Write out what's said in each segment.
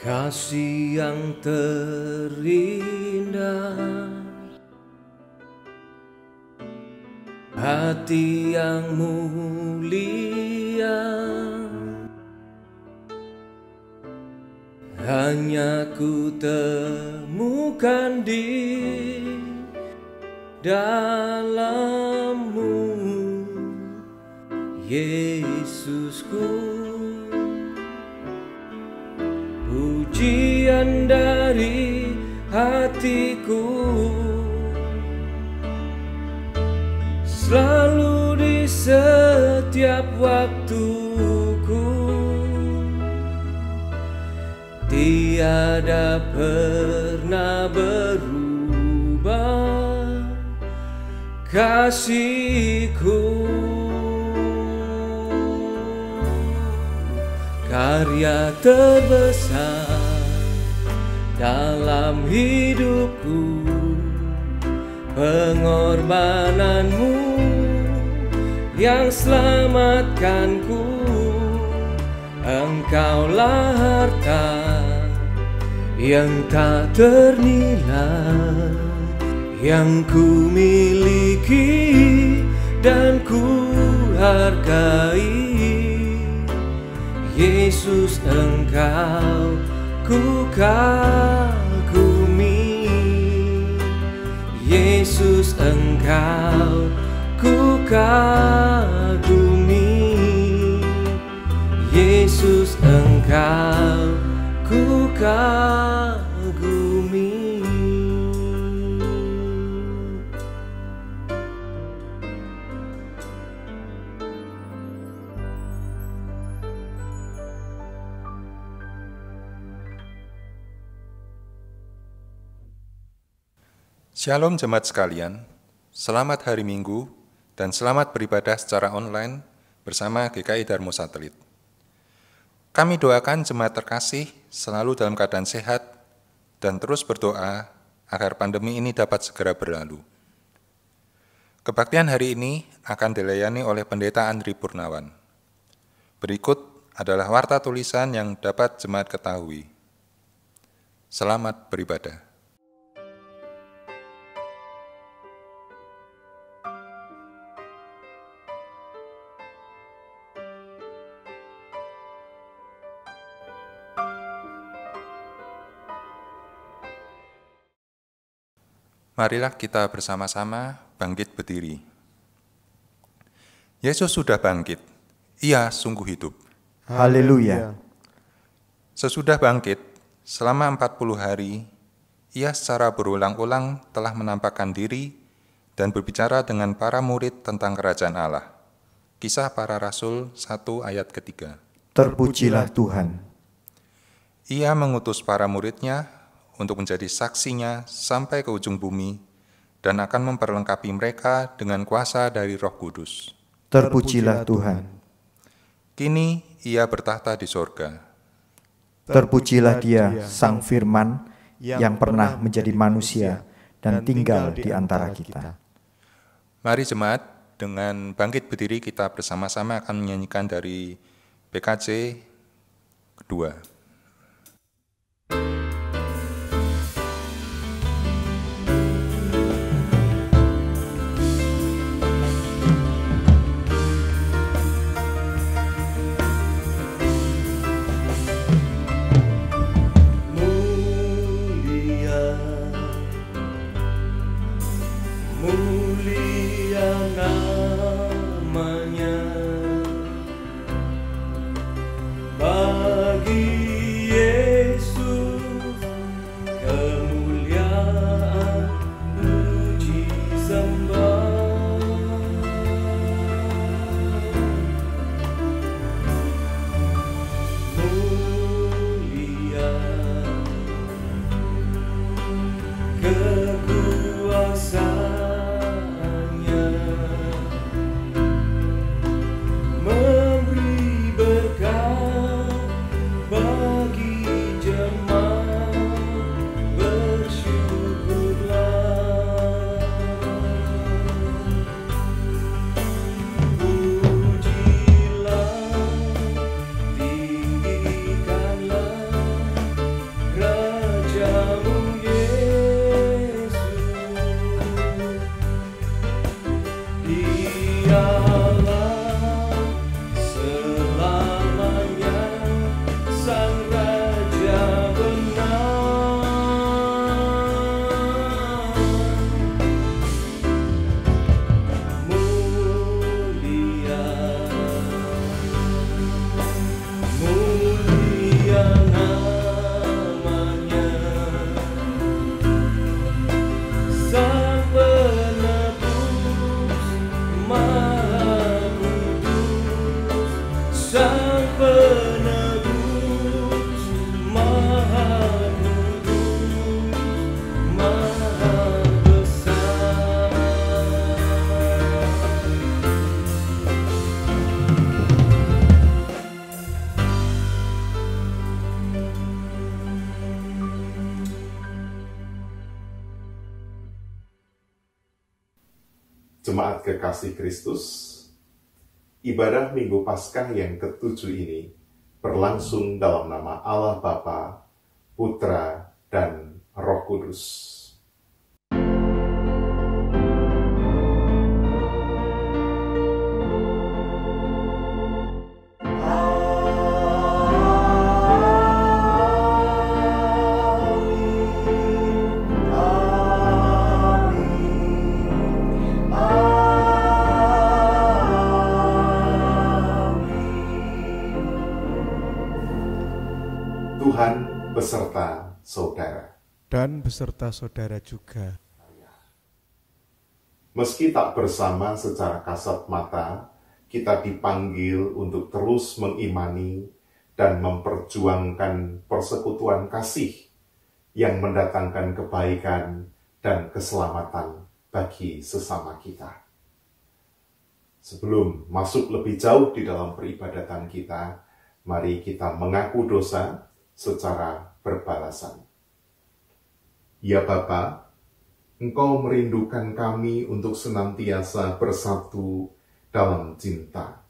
Kasih yang terindah, hati yang mulia, hanya ku temukan di dalam-Mu, Yesusku. Pujian dari hatiku selalu di setiap waktuku, tiada pernah berubah kasih-Ku. Karya terbesar dalam hidupku, pengorbananmu yang selamatkanku. Engkaulah harta yang tak ternilai, yang ku miliki dan ku hargai. Yesus, Engkau ku kagumi. Yesus, Engkau ku kagumi. Yesus, Engkau ku kagumi. Shalom jemaat sekalian, selamat hari Minggu dan selamat beribadah secara online bersama GKI Darmo Satelit. Kami doakan jemaat terkasih selalu dalam keadaan sehat dan terus berdoa agar pandemi ini dapat segera berlalu. Kebaktian hari ini akan dilayani oleh Pendeta Andri Purnawan. Berikut adalah warta tulisan yang dapat jemaat ketahui. Selamat beribadah. Marilah kita bersama-sama bangkit berdiri. Yesus sudah bangkit, Ia sungguh hidup. Haleluya. Sesudah bangkit, selama 40 hari, Ia secara berulang-ulang telah menampakkan diri dan berbicara dengan para murid tentang kerajaan Allah. Kisah Para Rasul 1 ayat ketiga. Terpujilah Tuhan. Ia mengutus para murid-Nya untuk menjadi saksinya sampai ke ujung bumi dan akan memperlengkapi mereka dengan kuasa dari Roh Kudus. Terpujilah Tuhan. Kini Ia bertahta di sorga. Terpujilah Dia, Sang Firman, yang pernah menjadi manusia dan tinggal di antara kita. Mari jemaat, dengan bangkit berdiri kita bersama-sama akan menyanyikan dari PKJ kedua. Bagi Jemaat kekasih Kristus, ibadah Minggu Paskah yang ke-7 ini berlangsung dalam nama Allah Bapa, Putra, dan Roh Kudus. Tuhan beserta saudara. Dan beserta saudara juga. Meski tak bersama secara kasat mata, kita dipanggil untuk terus mengimani dan memperjuangkan persekutuan kasih yang mendatangkan kebaikan dan keselamatan bagi sesama kita. Sebelum masuk lebih jauh di dalam peribadatan kita, mari kita mengaku dosa secara berbalasan. Ya Bapa, Engkau merindukan kami untuk senantiasa bersatu dalam cinta.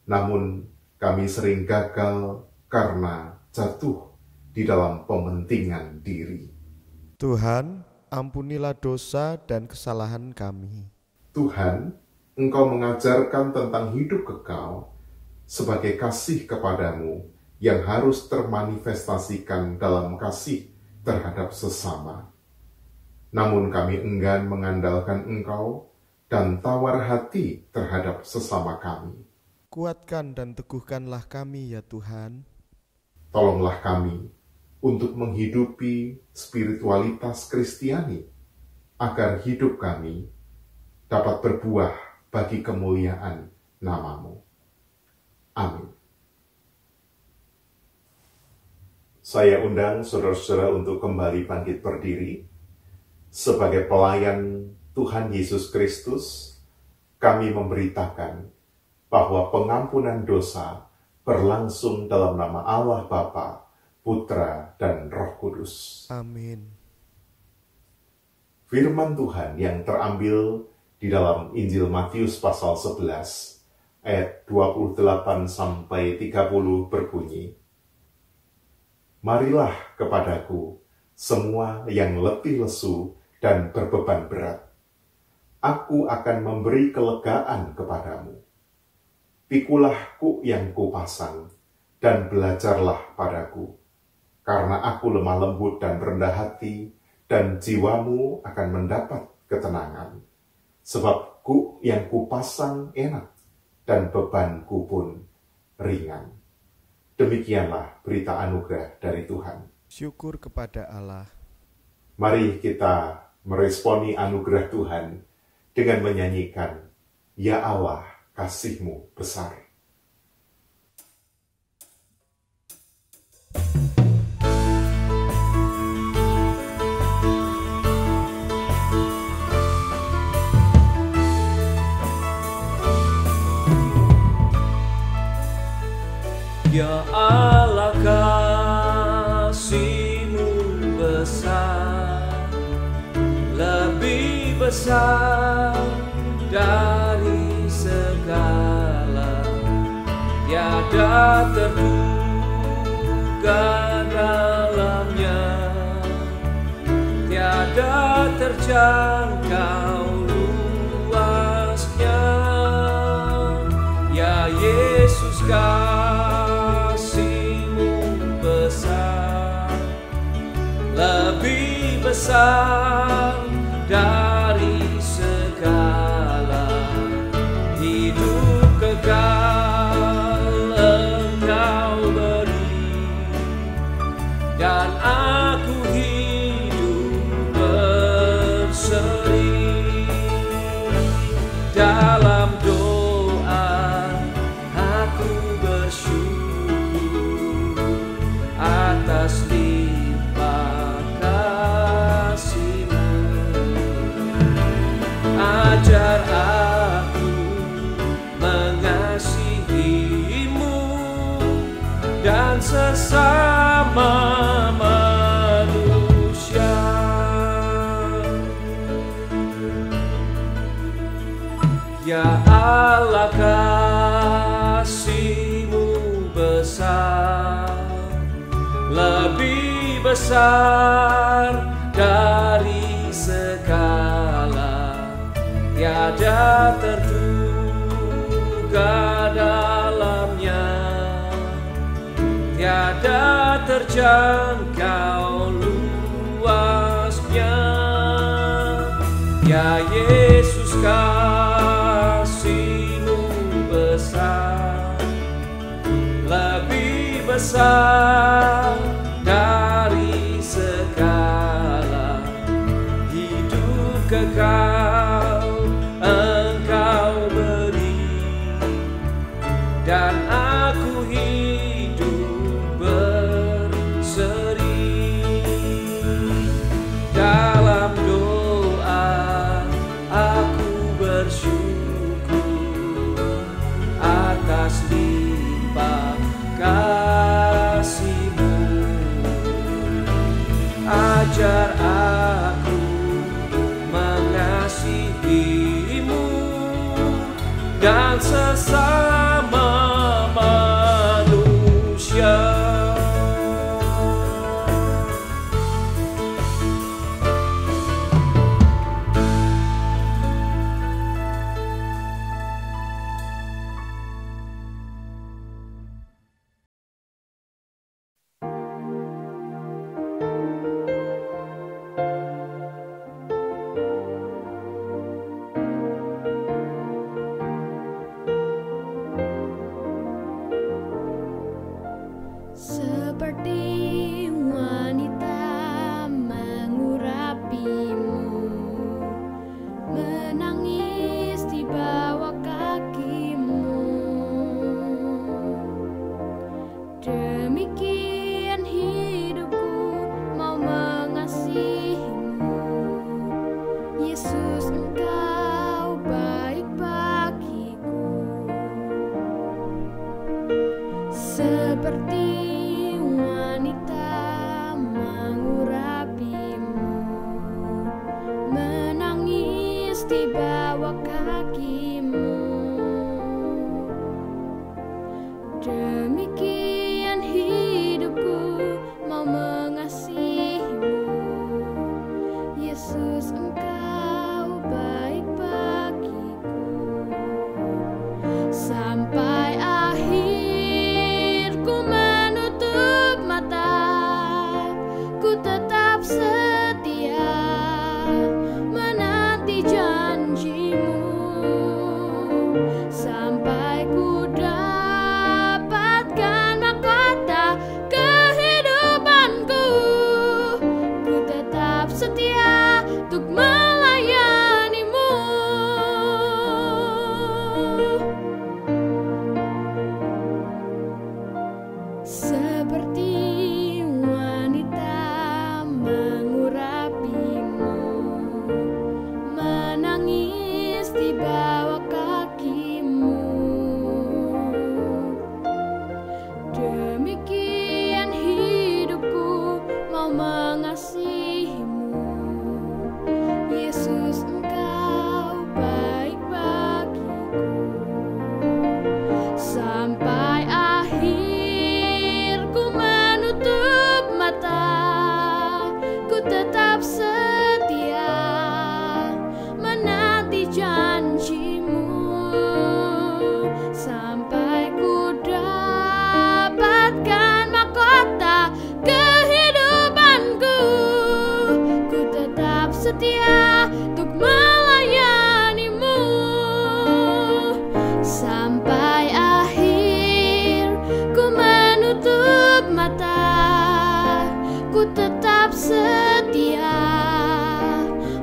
Namun kami sering gagal karena jatuh di dalam pementingan diri. Tuhan, ampunilah dosa dan kesalahan kami. Tuhan, Engkau mengajarkan tentang hidup kekal sebagai kasih kepadamu yang harus termanifestasikan dalam kasih terhadap sesama. Namun kami enggan mengandalkan Engkau dan tawar hati terhadap sesama kami. Kuatkan dan teguhkanlah kami ya Tuhan. Tolonglah kami untuk menghidupi spiritualitas Kristiani, agar hidup kami dapat berbuah bagi kemuliaan nama-Mu. Amin. Saya undang saudara-saudara untuk kembali bangkit berdiri. Sebagai pelayan Tuhan Yesus Kristus, kami memberitakan bahwa pengampunan dosa berlangsung dalam nama Allah Bapa, Putra, dan Roh Kudus. Amin. Firman Tuhan yang terambil di dalam Injil Matius pasal 11, ayat 28-30 berbunyi, "Marilah kepadaku semua yang letih lesu dan berbeban berat. Aku akan memberi kelegaan kepadamu. Pikulah kuk yang kupasang dan belajarlah padaku, karena aku lemah lembut dan rendah hati, dan jiwamu akan mendapat ketenangan. Sebab kuk yang kupasang enak dan bebanku pun ringan." Demikianlah berita anugerah dari Tuhan. Syukur kepada Allah. Mari kita meresponi anugerah Tuhan dengan menyanyikan, "Ya Allah, kasih-Mu besar." Ya Allah, kasih-Mu besar, lebih besar dari segala, tiada terduga dalamnya, tiada terjangkau luasnya. Ya Yesus, lebih besar dari segala, hidup kekal Engkau beri, dan aku hidup berseri. Dalam doa aku bersyukur atas limpah kasih-Mu. Ya Allah, kasih-Mu besar, lebih besar dari segala, tiada terduga dalamnya, tiada terjangkau luasnya. Ya Yesus, kasih-Mu besar, lebih besar dari segala, hidup kekal Engkau beri, dan aku hidup berseri. Dalam doa aku bersyukur atas limpah kasih-Mu. Ajar aku mengasihi-Mu dan sesama manusia. Seperti wanita mengurapi-Mu, menangis di bawah kaki-Mu, demikian hidupku mau mengasihi-Mu. Yesus, Engkau baik bagiku. Seperti wanita mengurapi-Mu, menangis di bawah kaki-Mu, demikian hidupku mau mengasihi-Mu. Yesus, Engkau baik bagiku. Sampai akhir ku menutup mata, ku tetap setia menanti janji-Mu, sampai ku dapatkan mahkota kehidupanku. Ku tetap setia untuk melayani-Mu. Seperti wanita mengurapi-Mu, menangis di bawah kaki-Mu, demikian hidupku mau mengasihi-Mu. Yesus, Engkau baik bagiku. Sampai akhir ku menutup mata, ku tetap setia menanti janji-Mu, sampai ku dapatkan mahkota kehidupanku. Ku tetap setia untuk melayani-Mu. Sampai akhir ku menutup mata, ku tetap setia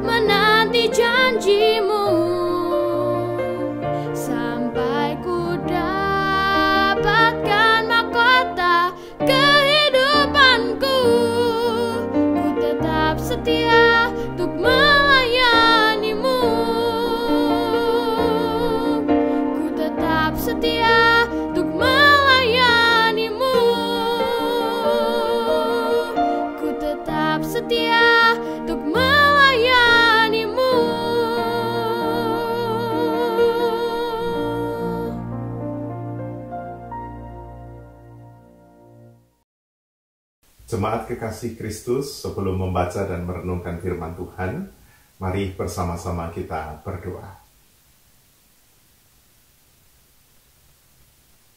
menanti janji-Mu, sampai ku dapatkan mahkota kehidupanku. Ku tetap setia untuk melayani-Mu. Ku tetap setia untuk melayani-Mu. Ku tetap setia untuk melayani-Mu. Jemaat kekasih Kristus, sebelum membaca dan merenungkan firman Tuhan, mari bersama-sama kita berdoa.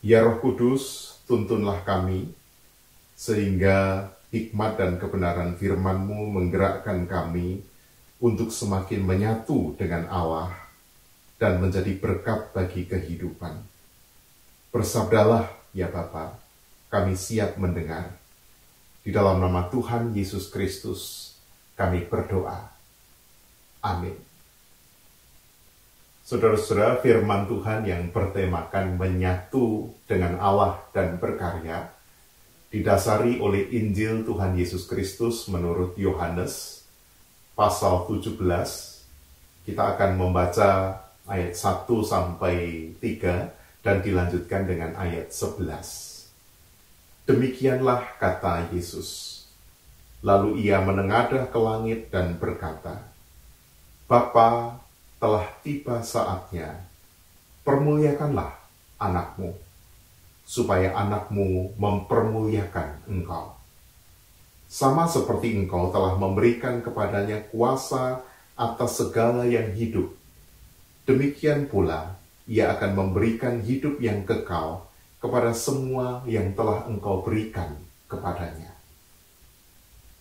Ya Roh Kudus, tuntunlah kami, sehingga hikmat dan kebenaran firman-Mu menggerakkan kami untuk semakin menyatu dengan Allah dan menjadi berkat bagi kehidupan. Bersabdalah, ya Bapa, kami siap mendengar. Di dalam nama Tuhan Yesus Kristus, kami berdoa. Amin. Saudara-saudara, firman Tuhan yang bertemakan menyatu dengan Allah dan berkarya, didasari oleh Injil Tuhan Yesus Kristus menurut Yohanes, pasal 17. Kita akan membaca ayat 1-3 dan dilanjutkan dengan ayat 11. Demikianlah kata Yesus. Lalu ia menengadah ke langit dan berkata, Bapa, telah tiba saatnya, permuliakanlah anakmu, supaya anakmu mempermuliakan engkau. Sama seperti engkau telah memberikan kepadanya kuasa atas segala yang hidup, demikian pula ia akan memberikan hidup yang kekal kepada semua yang telah engkau berikan kepadanya.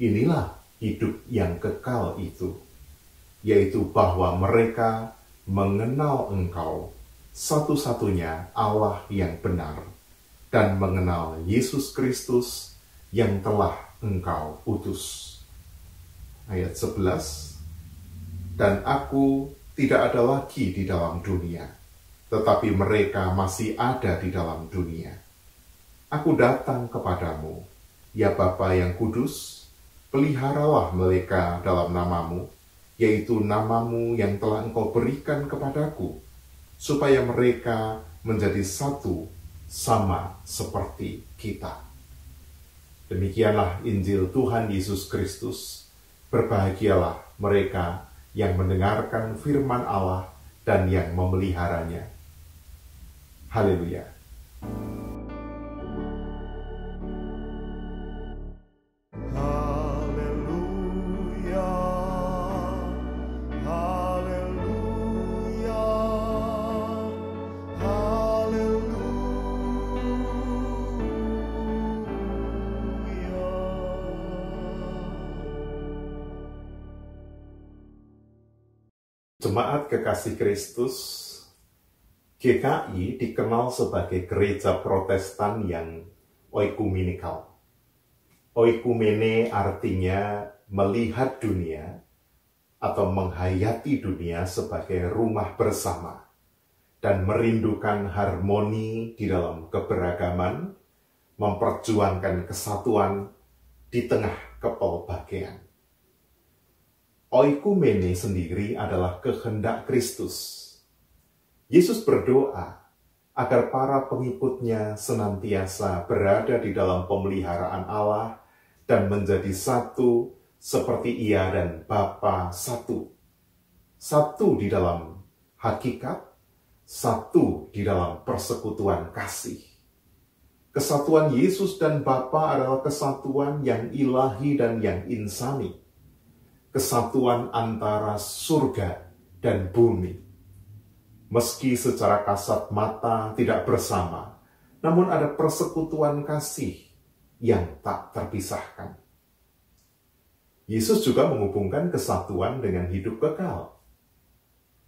Inilah hidup yang kekal itu, yaitu bahwa mereka mengenal engkau, satu-satunya Allah yang benar, dan mengenal Yesus Kristus yang telah engkau utus. Ayat 11, dan aku tidak ada lagi di dalam dunia, tetapi mereka masih ada di dalam dunia. Aku datang kepadamu, ya Bapa yang kudus, peliharalah mereka dalam namamu, yaitu namamu yang telah engkau berikan kepadaku, supaya mereka menjadi satu sama seperti kita. Demikianlah Injil Tuhan Yesus Kristus. Berbahagialah mereka yang mendengarkan firman Allah dan yang memeliharanya. Haleluya. Haleluya, haleluya, haleluya. Jemaat kekasih Kristus, GKI dikenal sebagai gereja Protestan yang oikumenikal. Oikumene artinya melihat dunia atau menghayati dunia sebagai rumah bersama dan merindukan harmoni di dalam keberagaman, memperjuangkan kesatuan di tengah kepelbagaian. Oikumene sendiri adalah kehendak Kristus. Yesus berdoa agar para pengikutnya senantiasa berada di dalam pemeliharaan Allah dan menjadi satu seperti Ia dan Bapa satu. Satu di dalam hakikat, satu di dalam persekutuan kasih. Kesatuan Yesus dan Bapa adalah kesatuan yang ilahi dan yang insani. Kesatuan antara surga dan bumi. Meski secara kasat mata tidak bersama, namun ada persekutuan kasih yang tak terpisahkan. Yesus juga menghubungkan kesatuan dengan hidup kekal.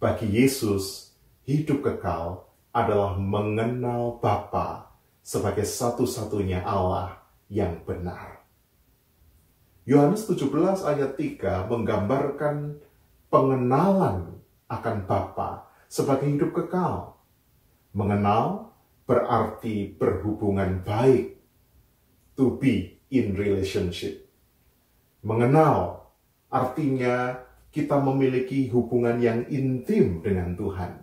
Bagi Yesus, hidup kekal adalah mengenal Bapa sebagai satu-satunya Allah yang benar. Yohanes 17 ayat 3 menggambarkan pengenalan akan Bapa sebagai hidup kekal. Mengenal berarti berhubungan baik. To be in relationship. Mengenal artinya kita memiliki hubungan yang intim dengan Tuhan.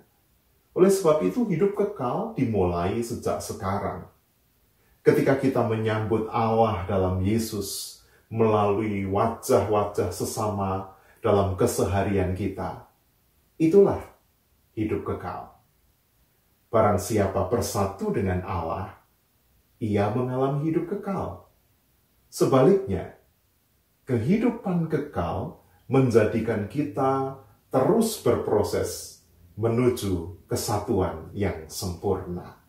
Oleh sebab itu hidup kekal dimulai sejak sekarang. Ketika kita menyambut Allah dalam Yesus melalui wajah-wajah sesama dalam keseharian kita. Itulah hidup kekal. Barang siapa bersatu dengan Allah, ia mengalami hidup kekal. Sebaliknya, kehidupan kekal menjadikan kita terus berproses menuju kesatuan yang sempurna.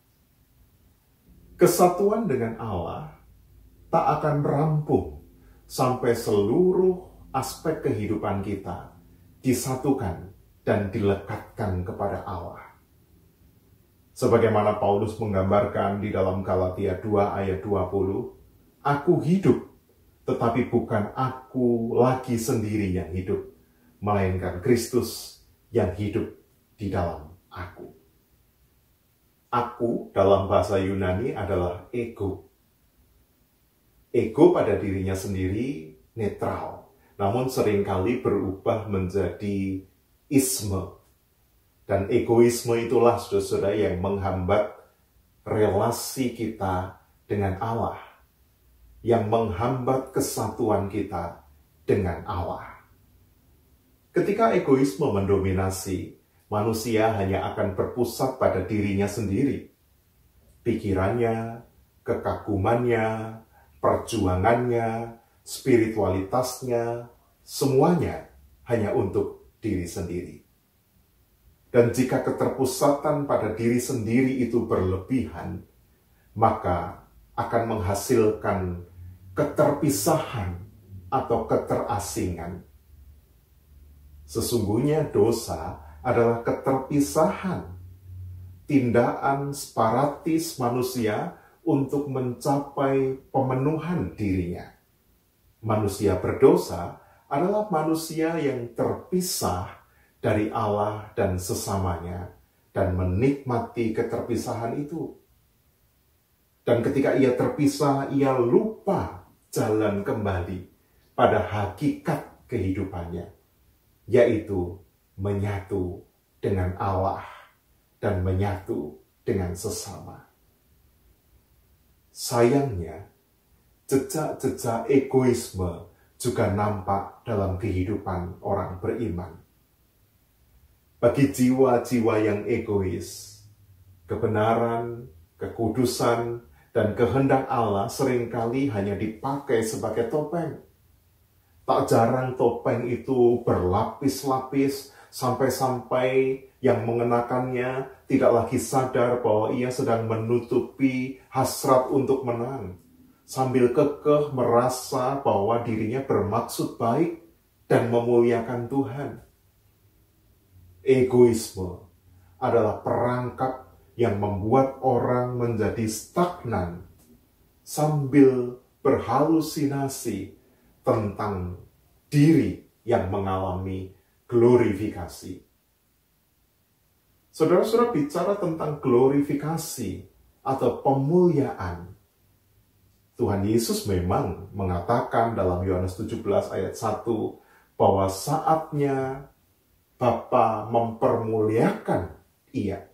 Kesatuan dengan Allah tak akan rampung sampai seluruh aspek kehidupan kita disatukan dan dilekatkan kepada Allah. Sebagaimana Paulus menggambarkan di dalam Galatia 2 ayat 20, "Aku hidup, tetapi bukan aku lagi sendiri yang hidup, melainkan Kristus yang hidup di dalam aku." Aku dalam bahasa Yunani adalah ego. Ego pada dirinya sendiri netral, namun seringkali berubah menjadi isme. Dan egoisme itulah, saudara-saudara, yang menghambat relasi kita dengan Allah, yang menghambat kesatuan kita dengan Allah. Ketika egoisme mendominasi, manusia hanya akan berpusat pada dirinya sendiri. Pikirannya, kekagumannya, perjuangannya, spiritualitasnya, semuanya hanya untuk diri sendiri. Dan jika keterpusatan pada diri sendiri itu berlebihan, maka akan menghasilkan keterpisahan atau keterasingan. Sesungguhnya dosa adalah keterpisahan, tindakan separatis manusia untuk mencapai pemenuhan dirinya. Manusia berdosa adalah manusia yang terpisah dari Allah dan sesamanya dan menikmati keterpisahan itu. Dan ketika ia terpisah, ia lupa jalan kembali pada hakikat kehidupannya, yaitu menyatu dengan Allah dan menyatu dengan sesama. Sayangnya, jejak-jejak egoisme juga nampak dalam kehidupan orang beriman. Bagi jiwa-jiwa yang egois, kebenaran, kekudusan, dan kehendak Allah seringkali hanya dipakai sebagai topeng. Tak jarang topeng itu berlapis-lapis sampai-sampai yang mengenakannya tidak lagi sadar bahwa ia sedang menutupi hasrat untuk menang, sambil kekeh merasa bahwa dirinya bermaksud baik dan memuliakan Tuhan. Egoisme adalah perangkap yang membuat orang menjadi stagnan sambil berhalusinasi tentang diri yang mengalami glorifikasi. Saudara-saudara, bicara tentang glorifikasi atau pemuliaan, Tuhan Yesus memang mengatakan dalam Yohanes 17 ayat 1 bahwa saatnya Bapa mempermuliakan ia.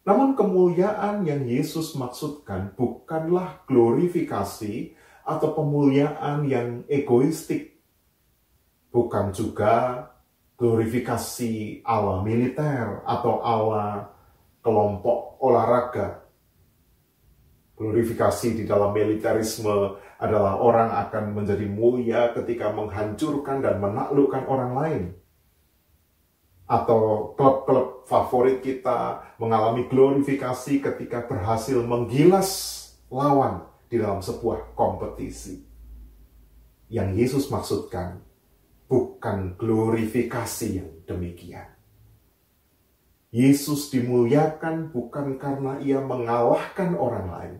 Namun kemuliaan yang Yesus maksudkan bukanlah glorifikasi atau pemuliaan yang egoistik. Bukan juga glorifikasi ala militer atau ala kelompok olahraga. Glorifikasi di dalam militerisme adalah orang akan menjadi mulia ketika menghancurkan dan menaklukkan orang lain. Atau klub-klub favorit kita mengalami glorifikasi ketika berhasil menggilas lawan di dalam sebuah kompetisi. Yang Yesus maksudkan bukan glorifikasi yang demikian. Yesus dimuliakan bukan karena ia mengalahkan orang lain,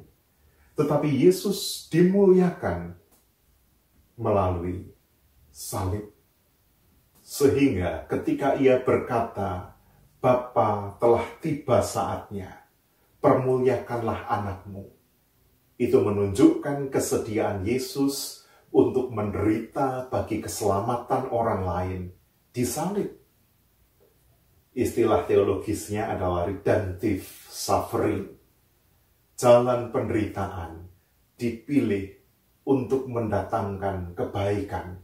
tetapi Yesus dimuliakan melalui salib. Sehingga ketika ia berkata, "Bapa, telah tiba saatnya, permuliakanlah anakmu." Itu menunjukkan kesediaan Yesus untuk menderita bagi keselamatan orang lain di salib. Istilah teologisnya adalah redemptive suffering. Jalan penderitaan dipilih untuk mendatangkan kebaikan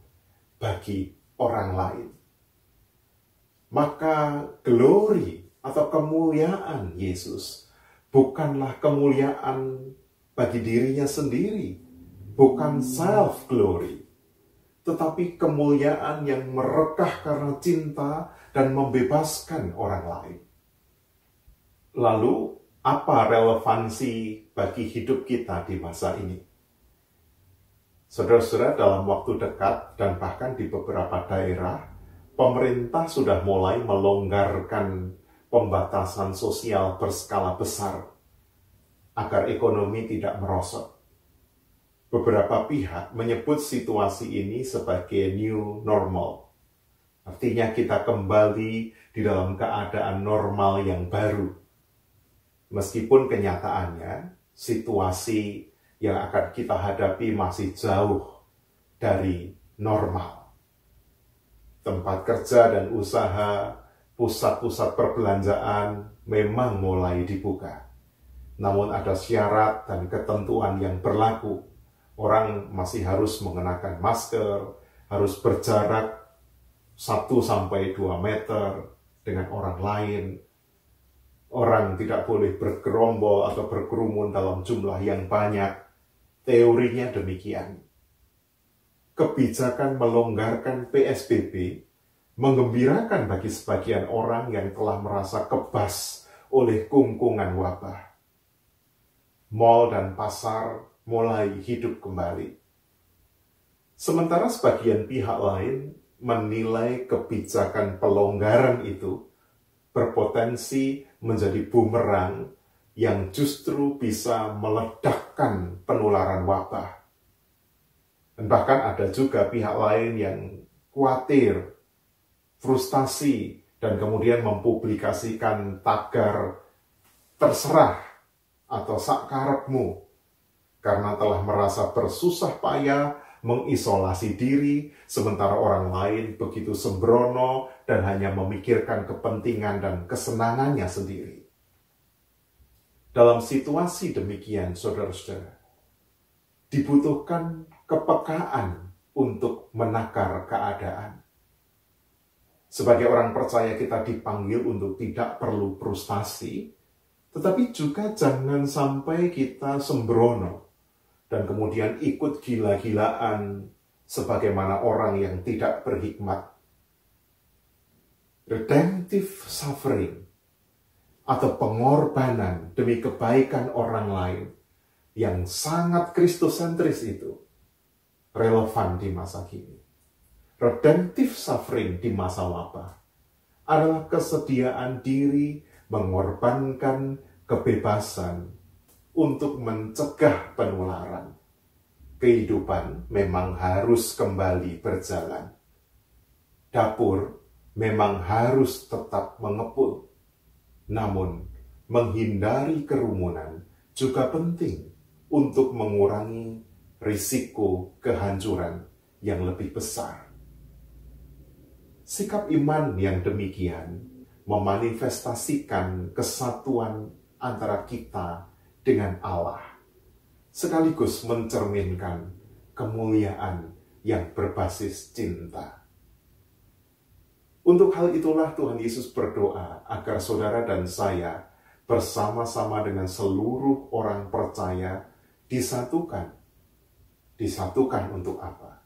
bagi orang lain. Maka glory atau kemuliaan Yesus bukanlah kemuliaan bagi dirinya sendiri, bukan self-glory, tetapi kemuliaan yang merekah karena cinta dan membebaskan orang lain. Lalu, apa relevansi bagi hidup kita di masa ini? Saudara-saudara, dalam waktu dekat dan bahkan di beberapa daerah, pemerintah sudah mulai melonggarkan pembatasan sosial berskala besar agar ekonomi tidak merosot. Beberapa pihak menyebut situasi ini sebagai new normal. Artinya kita kembali di dalam keadaan normal yang baru. Meskipun kenyataannya situasi yang akan kita hadapi masih jauh dari normal. Tempat kerja dan usaha, pusat-pusat perbelanjaan memang mulai dibuka. Namun ada syarat dan ketentuan yang berlaku. Orang masih harus mengenakan masker, harus berjarak 1-2 meter dengan orang lain. Orang tidak boleh bergerombol atau berkerumun dalam jumlah yang banyak. Teorinya demikian. Kebijakan melonggarkan PSBB menggembirakan bagi sebagian orang yang telah merasa kebas oleh kungkungan wabah. Mal dan pasar mulai hidup kembali. Sementara sebagian pihak lain menilai kebijakan pelonggaran itu berpotensi menjadi bumerang yang justru bisa meledakkan penularan wabah. Dan bahkan ada juga pihak lain yang khawatir, frustasi, dan kemudian mempublikasikan tagar terserah atau sakarepmu karena telah merasa bersusah payah mengisolasi diri, sementara orang lain begitu sembrono dan hanya memikirkan kepentingan dan kesenangannya sendiri. Dalam situasi demikian, saudara-saudara, dibutuhkan kepekaan untuk menakar keadaan. Sebagai orang percaya kita dipanggil untuk tidak perlu frustasi, tetapi juga jangan sampai kita sembrono dan kemudian ikut gila-gilaan sebagaimana orang yang tidak berhikmat. Redemptive suffering atau pengorbanan demi kebaikan orang lain yang sangat kristosentris itu relevan di masa kini. Redemptive suffering di masa wabah adalah kesediaan diri mengorbankan kebebasan untuk mencegah penularan. Kehidupan memang harus kembali berjalan. Dapur memang harus tetap mengepul. Namun, menghindari kerumunan juga penting untuk mengurangi risiko kehancuran yang lebih besar. Sikap iman yang demikian memanifestasikan kesatuan antara kita dengan Allah, sekaligus mencerminkan kemuliaan yang berbasis cinta. Untuk hal itulah Tuhan Yesus berdoa agar saudara dan saya bersama-sama dengan seluruh orang percaya disatukan. Disatukan untuk apa?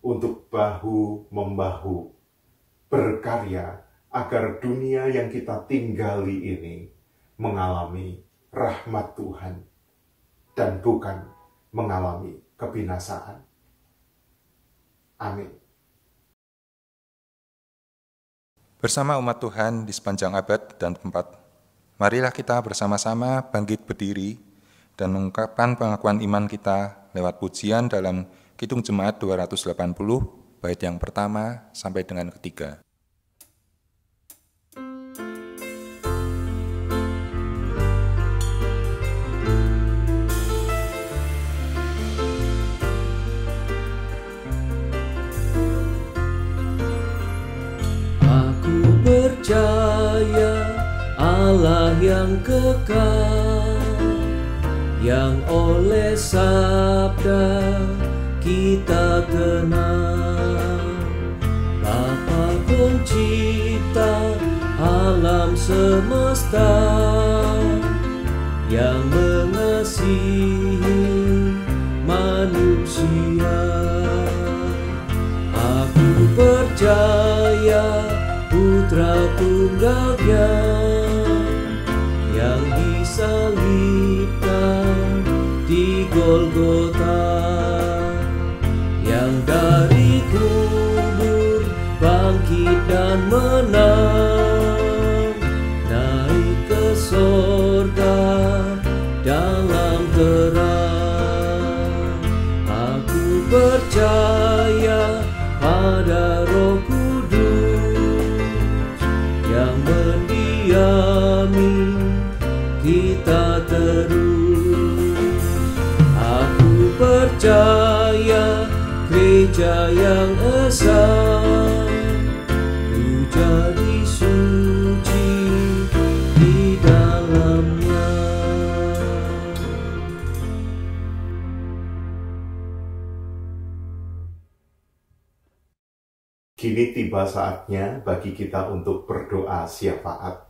Untuk bahu-membahu, berkarya agar dunia yang kita tinggali ini mengalami rahmat Tuhan dan bukan mengalami kebinasaan. Amin. Bersama umat Tuhan di sepanjang abad dan tempat, marilah kita bersama-sama bangkit berdiri dan mengungkapkan pengakuan iman kita lewat pujian dalam Kidung Jemaat 280, bait yang pertama sampai dengan ketiga. Percaya Allah yang kekal, yang oleh sabda kita kenal, Bapa pencipta alam semesta, yang mengasihi manusia. Aku percaya Putra Tunggalnya yang disalibkan di Golgota, yang dari kubur bangkit dan menang, naik ke sorga dalam terang. Aku percaya pada Roh Kudus yang mendiami kita terus. Aku percaya gereja yang esa, ku jadi suci di dalamnya. Kini tiba saatnya bagi kita untuk berdoa syafaat.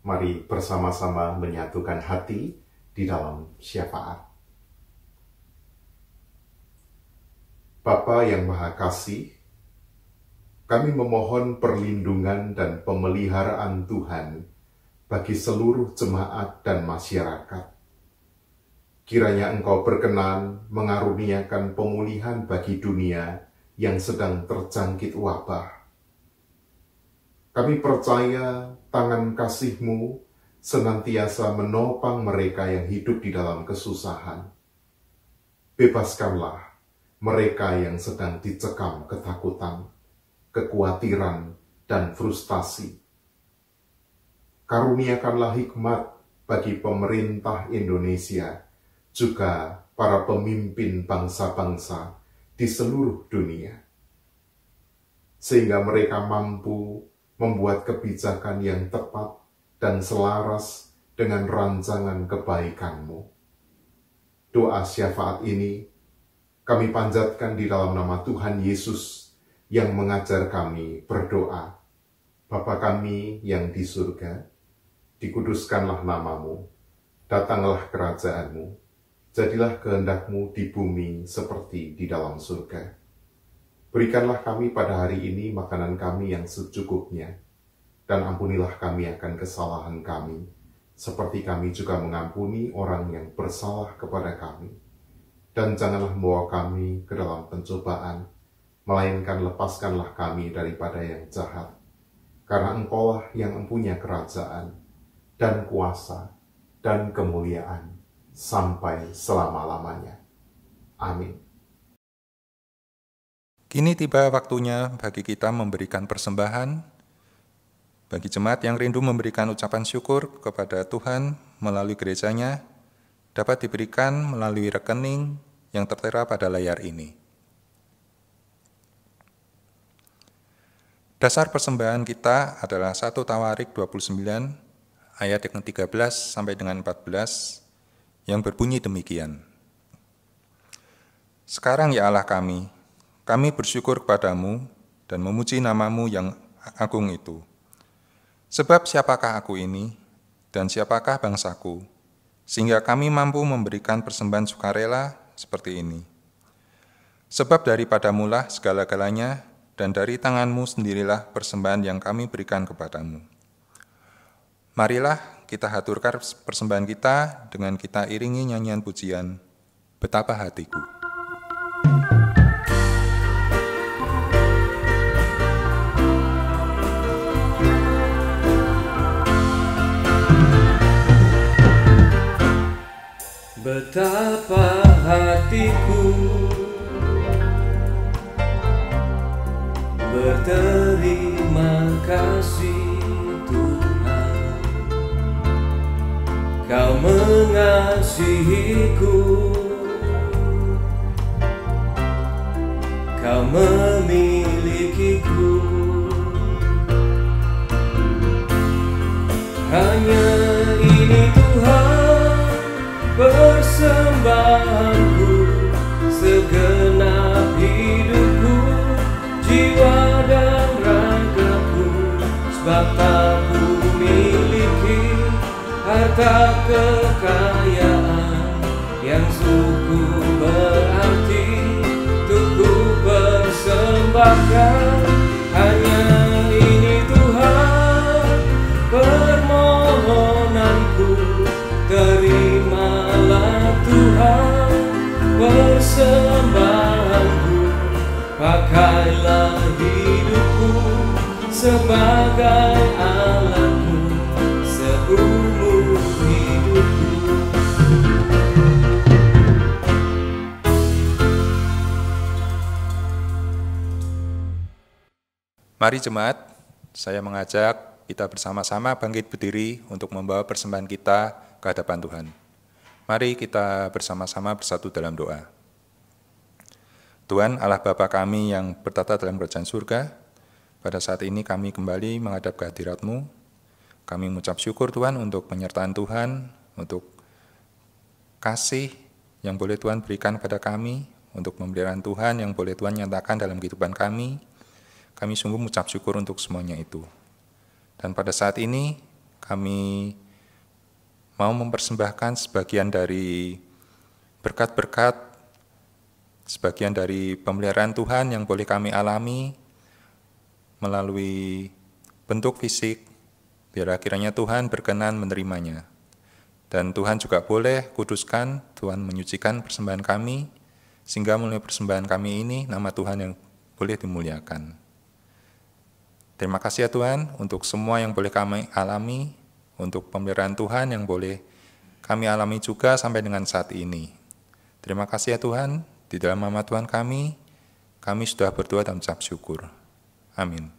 Mari bersama-sama menyatukan hati di dalam syafaat. Bapa yang Maha Kasih, kami memohon perlindungan dan pemeliharaan Tuhan bagi seluruh jemaat dan masyarakat. Kiranya Engkau berkenan mengaruniakan pemulihan bagi dunia yang sedang terjangkit wabah. Kami percaya tangan kasih-Mu senantiasa menopang mereka yang hidup di dalam kesusahan. Bebaskanlah mereka yang sedang dicekam ketakutan, kekhawatiran, dan frustasi. Karuniakanlah hikmat bagi pemerintah Indonesia, juga para pemimpin bangsa-bangsa di seluruh dunia, sehingga mereka mampu membuat kebijakan yang tepat dan selaras dengan rancangan kebaikan-Mu. Doa syafaat ini kami panjatkan di dalam nama Tuhan Yesus yang mengajar kami berdoa. Bapa kami yang di surga, dikuduskanlah nama-Mu, datanglah kerajaan-Mu, jadilah kehendak-Mu di bumi seperti di dalam surga. Berikanlah kami pada hari ini makanan kami yang secukupnya, dan ampunilah kami akan kesalahan kami, seperti kami juga mengampuni orang yang bersalah kepada kami. Dan janganlah membawa kami ke dalam pencobaan, melainkan lepaskanlah kami daripada yang jahat. Karena Engkaulah yang mempunyai kerajaan, dan kuasa, dan kemuliaan, sampai selama-lamanya. Amin. Kini tiba waktunya bagi kita memberikan persembahan. Bagi jemaat yang rindu memberikan ucapan syukur kepada Tuhan melalui gerejanya, dapat diberikan melalui rekening yang tertera pada layar ini. Dasar persembahan kita adalah 1 Tawarik 29 ayat yang 13 sampai dengan 14 yang berbunyi demikian. Sekarang ya Allah kami bersyukur kepadamu dan memuji nama-Mu yang agung itu. Sebab siapakah aku ini dan siapakah bangsaku, sehingga kami mampu memberikan persembahan sukarela seperti ini. Sebab daripadamu lah segala-galanya, dan dari tangan-Mu sendirilah persembahan yang kami berikan kepadamu. Marilah kita haturkan persembahan kita dengan kita iringi nyanyian pujian, Betapa Hatiku. Betapa hatiku berterima kasih Tuhan, Kau mengasihiku, Kau memilikiku. Hanya ini Tuhan persembahanku, segenap hidupku, jiwa dan ragaku, sebab tak ku miliki harta kekayaan yang sungguh berarti. persembahkan hanya ini Tuhan, permohonanku. Terimalah Tuhan persembahanku, pakailah hidupku sebagai alatmu seumur hidupku. Mari jemaat, saya mengajak kita bersama-sama bangkit berdiri untuk membawa persembahan kita ke hadapan Tuhan. Mari kita bersama-sama bersatu dalam doa. Tuhan Allah Bapa kami yang bertata dalam kerajaan surga, pada saat ini kami kembali menghadap ke hadirat-Mu. Kami mengucap syukur Tuhan untuk penyertaan Tuhan, untuk kasih yang boleh Tuhan berikan pada kami, untuk pemberian Tuhan yang boleh Tuhan nyatakan dalam kehidupan kami. Kami sungguh mengucap syukur untuk semuanya itu. Dan pada saat ini kami mau mempersembahkan sebagian dari berkat-berkat, sebagian dari pemeliharaan Tuhan yang boleh kami alami melalui bentuk fisik, biar akhirnya Tuhan berkenan menerimanya. Dan Tuhan juga boleh kuduskan, Tuhan menyucikan persembahan kami, sehingga melalui persembahan kami ini nama Tuhan yang boleh dimuliakan. Terima kasih ya Tuhan untuk semua yang boleh kami alami, untuk pemeliharaan Tuhan yang boleh kami alami juga sampai dengan saat ini. Terima kasih ya Tuhan, di dalam nama Tuhan kami sudah berdoa dan mengucap syukur. Amin.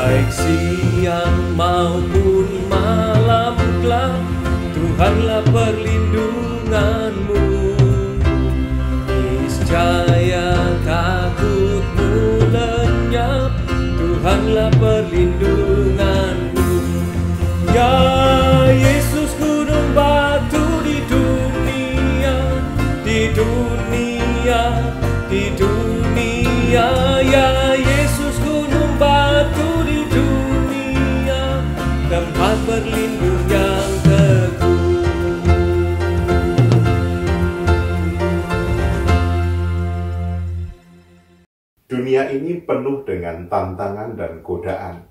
Baik siang maupun malam gelap, Tuhanlah perlindunganmu. Niscaya takutmu lenyap, Tuhanlah perlindunganmu. Ya Yesus gunung batu di dunia, di dunia, di dunia. Ya Yesus gunung batu di dunia, tempat berlindung yang teguh. Dunia ini penuh dengan tantangan dan godaan.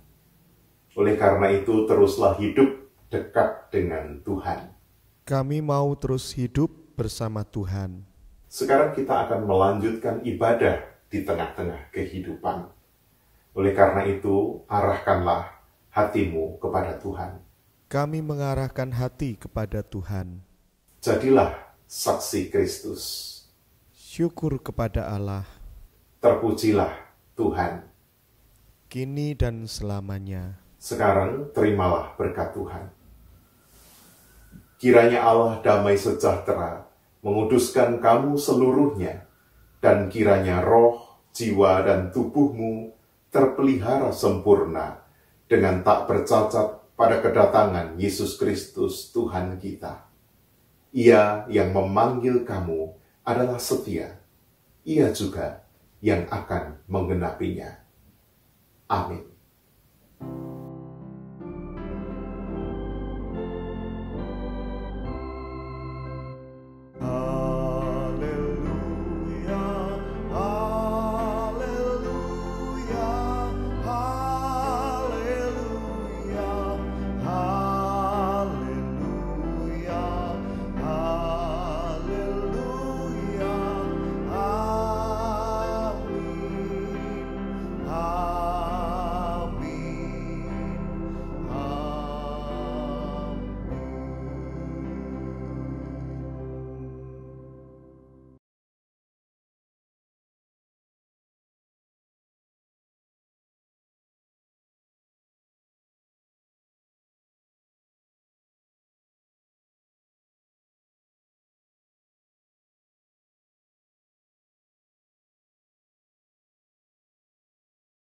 Oleh karena itu, teruslah hidup dekat dengan Tuhan. Kami mau terus hidup bersama Tuhan. Sekarang kita akan melanjutkan ibadah di tengah-tengah kehidupan. Oleh karena itu, arahkanlah hatimu kepada Tuhan. Kami mengarahkan hati kepada Tuhan. Jadilah saksi Kristus. Syukur kepada Allah, Terpujilah Tuhan. kini dan selamanya. Sekarang terimalah berkat Tuhan. Kiranya Allah damai sejahtera menguduskan kamu seluruhnya, dan kiranya roh, jiwa, dan tubuhmu terpelihara sempurna dengan tak bercacat pada kedatangan Yesus Kristus Tuhan kita. Ia yang memanggil kamu adalah setia. Ia juga yang akan menggenapinya. Amin.